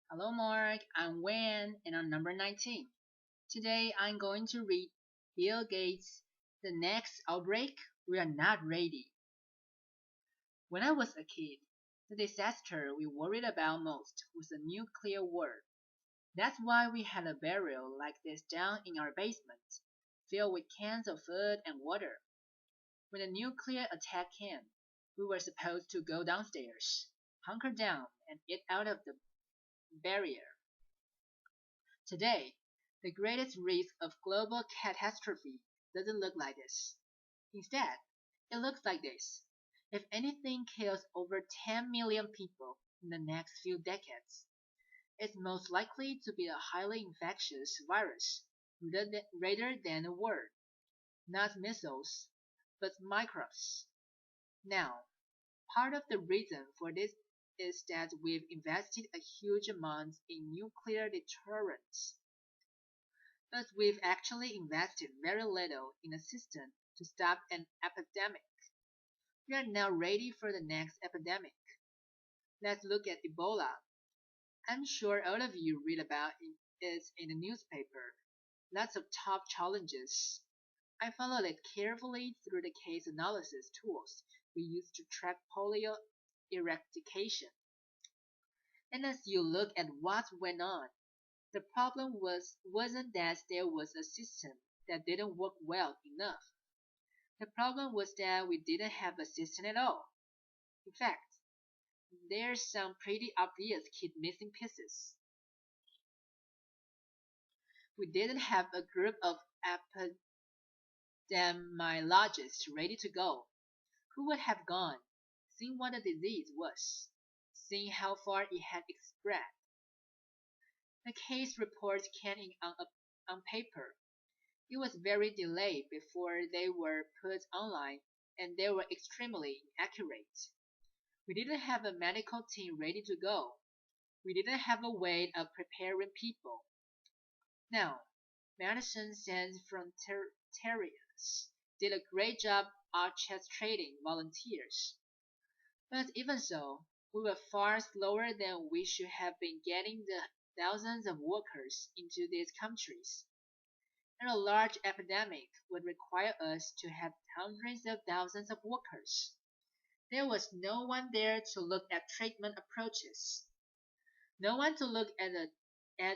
Hello, Mark. I'm Wen, and I'm number 19. Today, I'm going to read Bill Gates' The Next Outbreak. We are not ready. When I was a kid, the disaster we worried about most was a nuclear war. That's why we had a barrel like this down in our basement, filled with cans of food and water. When the nuclear attack came, we were supposed to go downstairs, hunker down, and eat out of the barrier. Today, the greatest risk of global catastrophe doesn't look like this. Instead, it looks like this. If anything kills over 10 million people in the next few decades, it's most likely to be a highly infectious virus rather than a word, not missiles, but microbes. Now, part of the reason for this is that we've invested a huge amount in nuclear deterrence. But we've actually invested very little in a system to stop an epidemic. We are now ready for the next epidemic. Let's look at Ebola. I'm sure all of you read about it in the newspaper. Lots of top challenges. I followed it carefully through the case analysis tools we use to track polio eradication. And as you look at what went on, the problem wasn't that there was a system that didn't work well enough. The problem was that we didn't have a system at all. In fact, there's some pretty obvious key missing pieces. We didn't have a group of epidemiologists ready to go, who would have gone, seen what the disease was, seen how far it had spread. The case reports came in on paper. It was very delayed before they were put online, and they were extremely inaccurate. We didn't have a medical team ready to go. We didn't have a way of preparing people. Now, Medicine Sans Frontières did a great job orchestrating volunteers. But even so, we were far slower than we should have been getting the thousands of workers into these countries. And a large epidemic would require us to have hundreds of thousands of workers. There was no one there to look at treatment approaches, no one to look at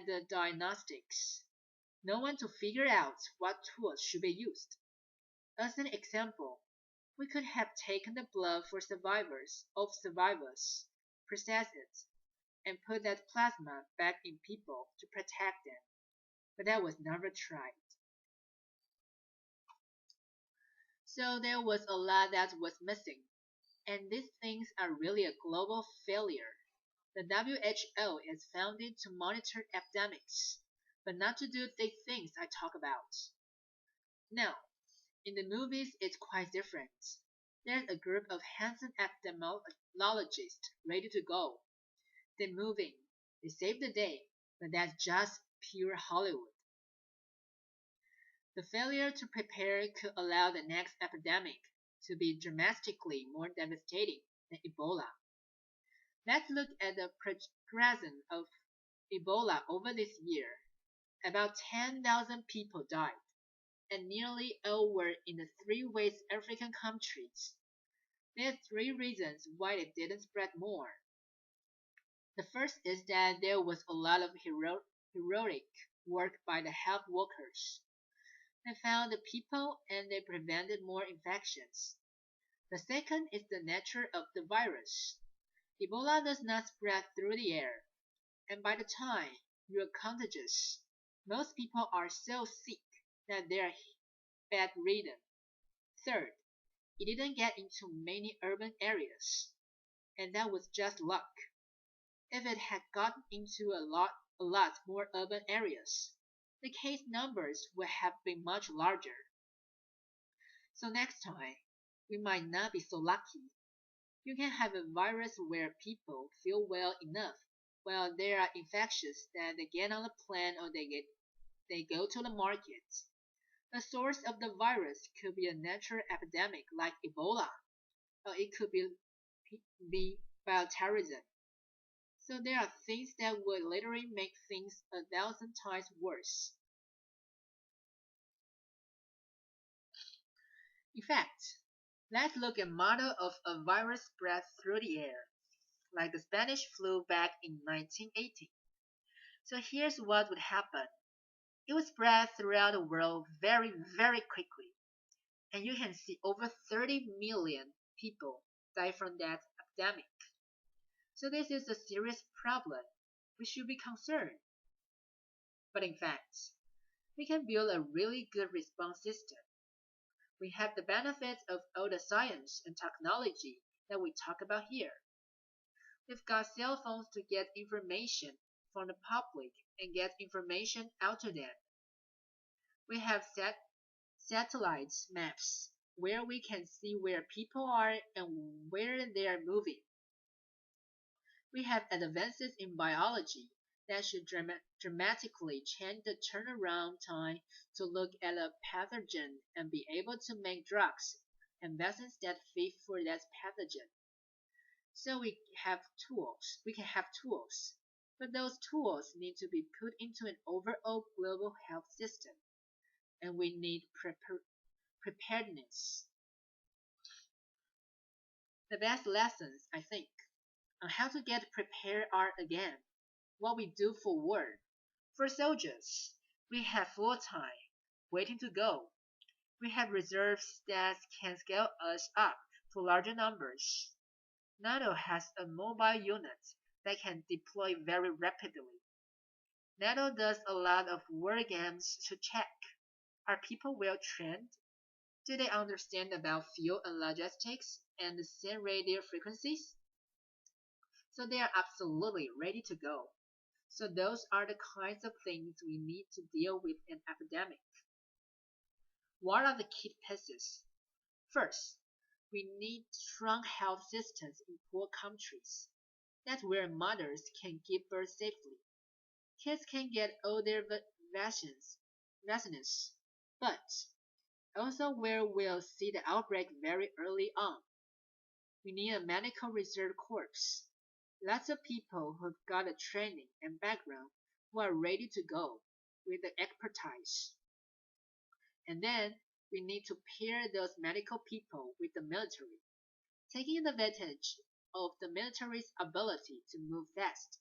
the diagnostics, no one to figure out what tools should be used. As an example, we could have taken the blood for survivors, processed it, and put that plasma back in people to protect them, but that was never tried. So there was a lot that was missing, and these things are really a global failure. The WHO is founded to monitor epidemics, but not to do the things I talk about. Now, in the movies it's quite different. There's a group of handsome epidemiologists ready to go. They're moving. They save the day, but that's just pure Hollywood. The failure to prepare could allow the next epidemic to be dramatically more devastating than Ebola. Let's look at the progression of Ebola over this year. About 10,000 people died, and nearly all were in the three West African countries. There are three reasons why it didn't spread more. The first is that there was a lot of heroic work by the health workers. They found the people and they prevented more infections. The second is the nature of the virus. Ebola does not spread through the air, and by the time you are contagious, most people are so sick that they are bedridden. Third, it didn't get into many urban areas, and that was just luck. If it had gotten into a lot more urban areas, the case numbers would have been much larger. So next time, we might not be so lucky. You can have a virus where people feel well enough while they are infectious that they get on a plane or they go to the market. The source of the virus could be a natural epidemic like Ebola, or it could be bioterrorism. So there are things that would literally make things 1,000 times worse. In fact, let's look at a model of a virus spread through the air, like the Spanish flu back in 1918. So here's what would happen. It would spread throughout the world very, very quickly, and you can see over 30 million people die from that epidemic. So this is a serious problem. We should be concerned. But in fact, we can build a really good response system. We have the benefits of all the science and technology that we talk about here. We've got cell phones to get information from the public and get information out to them. We have satellites maps where we can see where people are and where they are moving. We have advances in biology that should dramatically change the turnaround time to look at a pathogen and be able to make drugs and vaccines that fit for that pathogen. So we can have tools, but those tools need to be put into an overall global health system, and we need preparedness. The best lessons, I think, on how to get prepared are again what we do for war. For soldiers, we have full time, waiting to go. We have reserves that can scale us up to larger numbers. NATO has a mobile unit that can deploy very rapidly. NATO does a lot of war games to check. Are people well trained? Do they understand about fuel and logistics and the same radio frequencies? So they are absolutely ready to go. So those are the kinds of things we need to deal with an epidemic. What are the key pieces? First, we need strong health systems in poor countries. That's where mothers can give birth safely. Kids can get all their vaccines, but also where we'll see the outbreak very early on. We need a medical reserve corps. Lots of people who've got a training and background who are ready to go with the expertise. And then we need to pair those medical people with the military, taking advantage of the military's ability to move fast,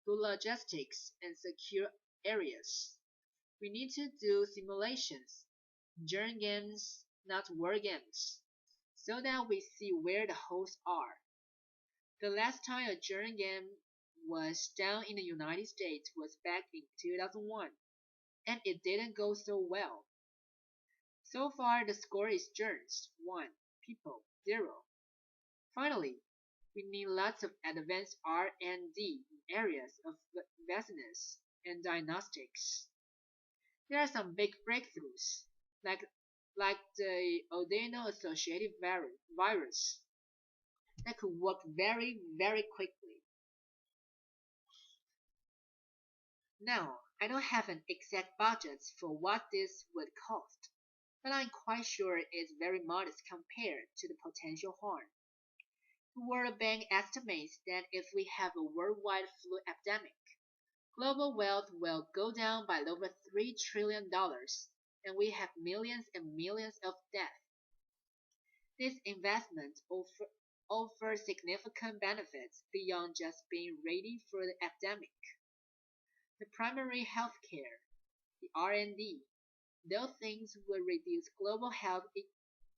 do logistics and secure areas. We need to do simulations, germ games, not war games, so that we see where the holes are. The last time a germ game was done in the United States was back in 2001, and it didn't go so well. So far the score is germs 1, people 0. Finally, we need lots of advanced R&D in areas of vaccines and diagnostics. There are some big breakthroughs, like like the adeno-associated virus that could work very, very quickly. Now, I don't have an exact budget for what this would cost, but I'm quite sure it's very modest compared to the potential harm. The World Bank estimates that if we have a worldwide flu epidemic, global wealth will go down by over $3 trillion, and we have millions and millions of deaths. This investment offers significant benefits beyond just being ready for the epidemic. The primary health care, the R&D, those things will reduce global health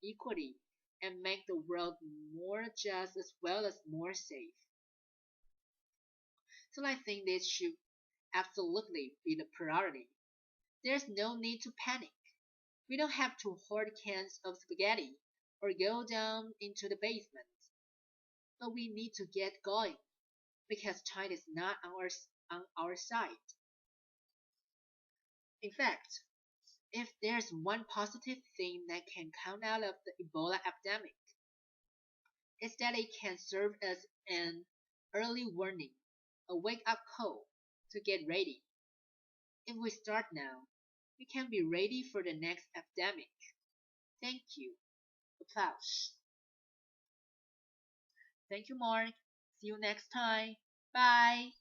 equity and make the world more just as well as more safe. So I think this should absolutely be the priority. There's no need to panic. We don't have to hoard cans of spaghetti or go down into the basement. But we need to get going because time is not on our side. In fact, if there's one positive thing that can come out of the Ebola epidemic, it's that it can serve as an early warning, a wake up call to get ready. If we start now, we can be ready for the next epidemic. Thank you. Applause. Thank you, Mark. See you next time. Bye.